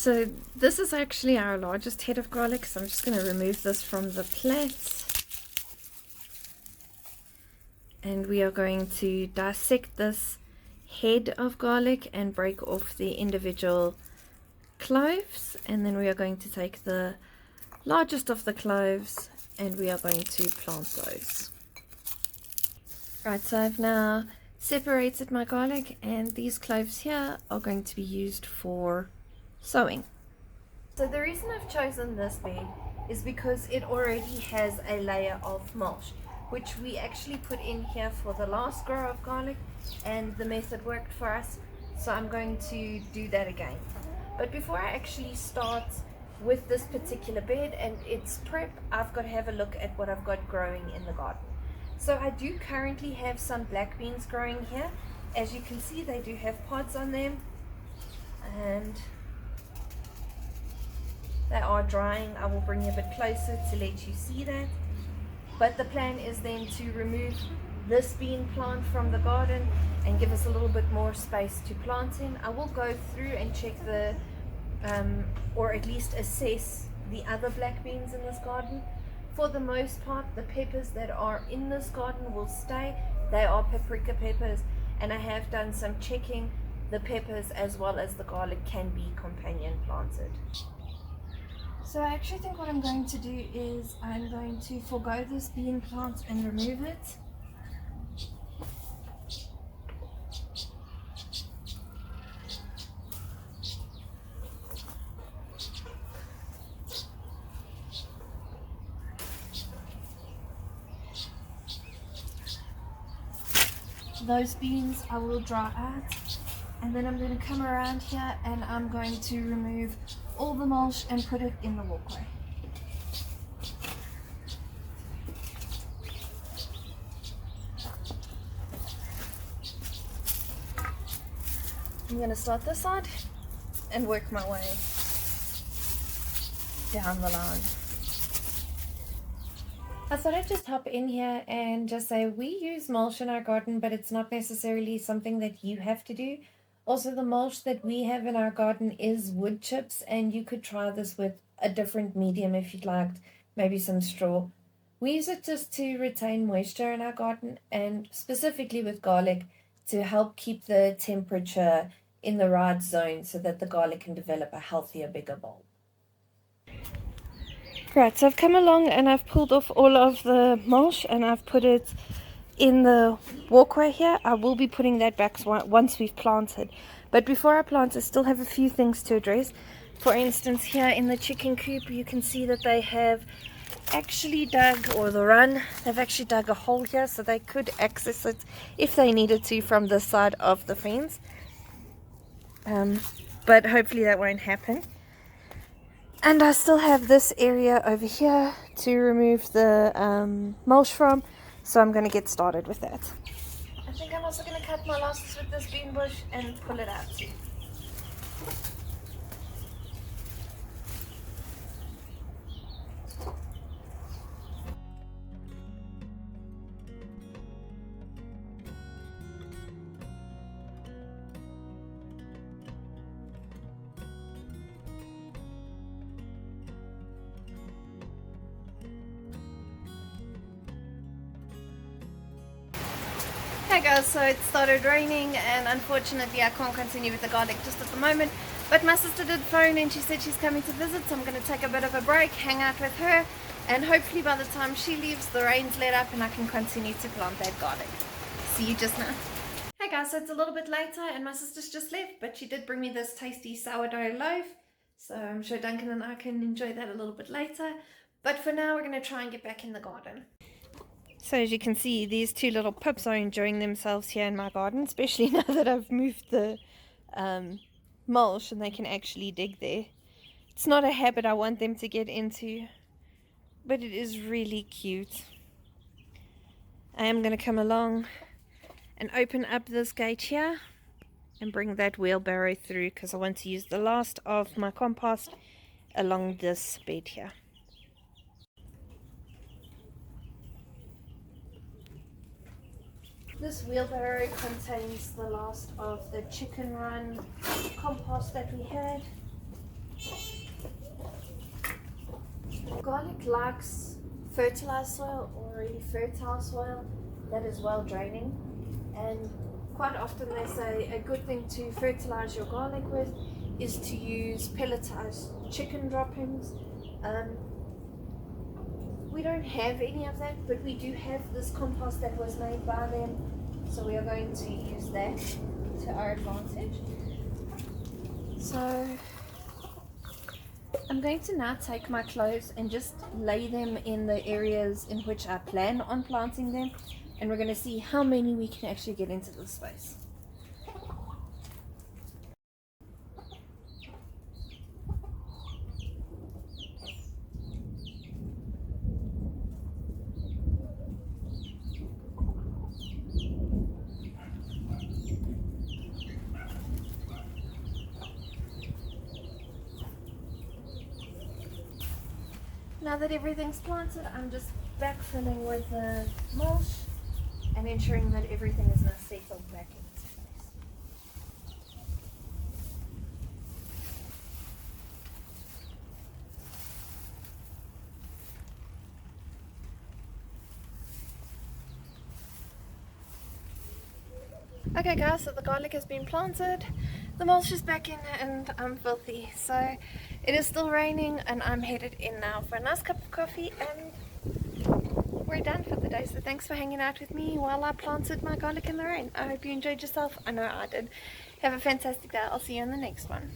So this is actually our largest head of garlic, so I'm just going to remove this from the plate. And we are going to dissect this head of garlic and break off the individual cloves, and then we are going to take the largest of the cloves and we are going to plant those. Right, so I've now separated my garlic, and these cloves here are going to be used for sowing. So the reason I've chosen this bed is because it already has a layer of mulch, which we actually put in here for the last grow of garlic, and the method worked for us, so I'm going to do that again. But before I actually start with this particular bed and its prep, I've got to have a look at what I've got growing in the garden. So I do currently have some black beans growing here. As you can see, they do have pods on them, and they are drying. I will bring you a bit closer to let you see that. But the plan is then to remove this bean plant from the garden and give us a little bit more space to plant in. I will go through and check the or at least assess the other black beans in this garden. For the most part, the peppers that are in this garden will stay. They are paprika peppers, and I have done some checking. The peppers as well as the garlic can be companion planted. So I actually think what I'm going to do is I'm going to forego this bean plant and remove it. Those beans I will dry out, and then I'm going to come around here and I'm going to remove all the mulch and put it in the walkway. I'm going to start this side and work my way down the line. I thought I'd just hop in here and just say we use mulch in our garden, but it's not necessarily something that you have to do. Also, the mulch that we have in our garden is wood chips, and you could try this with a different medium if you'd liked, maybe some straw. We use it just to retain moisture in our garden, and specifically with garlic to help keep the temperature in the right zone so that the garlic can develop a healthier, bigger bulb. Right, so I've come along and I've pulled off all of the mulch and I've put it in the walkway here. I will be putting that back once we've planted. But before I plant, I still have a few things to address. For instance, here in the chicken coop, you can see that they have actually dug, or the run, they've actually dug a hole here so they could access it if they needed to from this side of the fence. But hopefully that won't happen. And I still have this area over here to remove the mulch from, so I'm going to get started with that. I think I'm also going to cut my losses with this bean bush and pull it out too. Hey guys, so it started raining and unfortunately I can't continue with the garlic just at the moment, but my sister did phone and she said she's coming to visit, so I'm going to take a bit of a break, hang out with her, and hopefully by the time she leaves the rain's let up and I can continue to plant that garlic. See you just now. Hey guys, so it's a little bit later and my sister's just left, but she did bring me this tasty sourdough loaf, so I'm sure Duncan and I can enjoy that a little bit later, but for now we're going to try and get back in the garden. So as you can see, these two little pups are enjoying themselves here in my garden, especially now that I've moved the mulch and they can actually dig there. It's not a habit I want them to get into, but it is really cute. I am going to come along and open up this gate here and bring that wheelbarrow through because I want to use the last of my compost along this bed here. This wheelbarrow contains the last of the chicken run compost that we had. Garlic likes fertilized soil or really fertile soil that is well draining, and quite often they say a good thing to fertilize your garlic with is to use pelletized chicken droppings. We don't have any of that, but we do have this compost that was made by them, so we are going to use that to our advantage. So I'm going to now take my cloves and just lay them in the areas in which I plan on planting them, and we're going to see how many we can actually get into this space. Now that everything's planted, I'm just backfilling with the mulch and ensuring that everything is now settled back in its place. Okay guys, so the garlic has been planted, the mulch is back in, and I'm filthy. So it is still raining and I'm headed in now for a nice cup of coffee, and we're done for the day. So thanks for hanging out with me while I planted my garlic in the rain. I hope you enjoyed yourself. I know I did. Have a fantastic day. I'll see you in the next one.